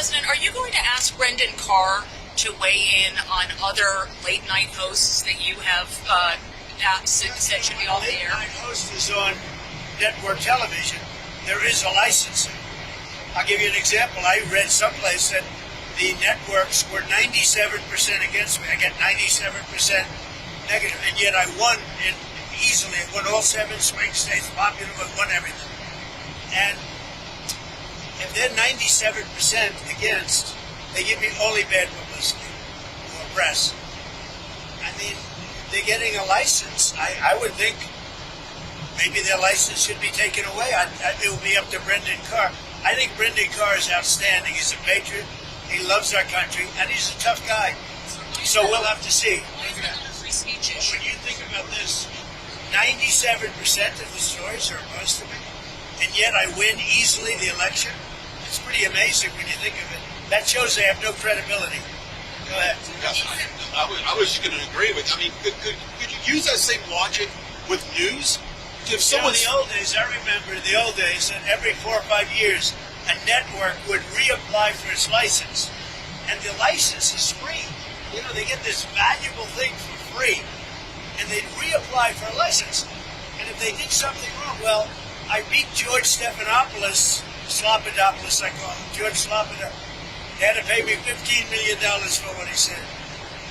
President, are you going to ask Brendan Carr to weigh in on other late-night hosts that you have said should be off the air? Late-night host is on network television. There is a licensing. I'll give you an example. I read someplace that the networks were 97% against me. I get 97% negative, and yet I won it easily. I won all 7 swing states, popular, won everything. And if they're 97% against, they give me only bad publicity or press. I mean, they're getting a license. I would think maybe their license should be taken away. It will be up to Brendan Carr. I think Brendan Carr is outstanding. He's a patriot. He loves our country, and he's a tough guy. So we'll have to see. When you think about this, 97% of the stories are opposed to me, and yet I win easily the election. It's pretty amazing when you think of it. That shows they have no credibility. Go ahead. I was just going to agree with you. I mean, could you use that same logic with news? If someone, in the old days, I remember the old days, that every 4 or 5 years, a network would reapply for its license, and the license is free. You know, they get this valuable thing for free, and they'd reapply for a license. And if they did something wrong, well, I beat George Stephanopoulos, Slopadopoulos, I call him, George Slopadopoulos. They had to pay me $15 million for what he said.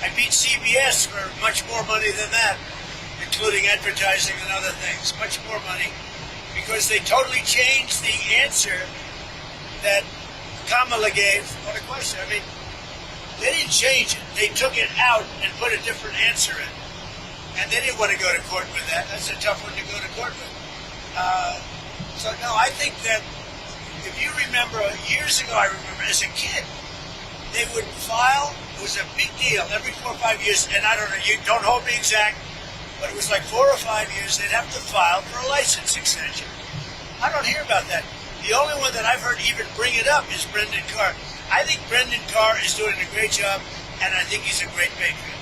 I beat CBS for much more money than that, including advertising and other things, much more money, because they totally changed the answer that Kamala gave on a question. I mean, they didn't change it. They took it out and put a different answer in. And they didn't want to go to court with that. That's a tough one to go to court with. So, no, I think that if you remember, years ago, I remember as a kid, they would file, it was a big deal, every 4 or 5 years, and I don't know, you don't hold me exact, but it was like 4 or 5 years, they'd have to file for a license extension. I don't hear about that. The only one that I've heard even bring it up is Brendan Carr. I think Brendan Carr is doing a great job, and I think he's a great patriot.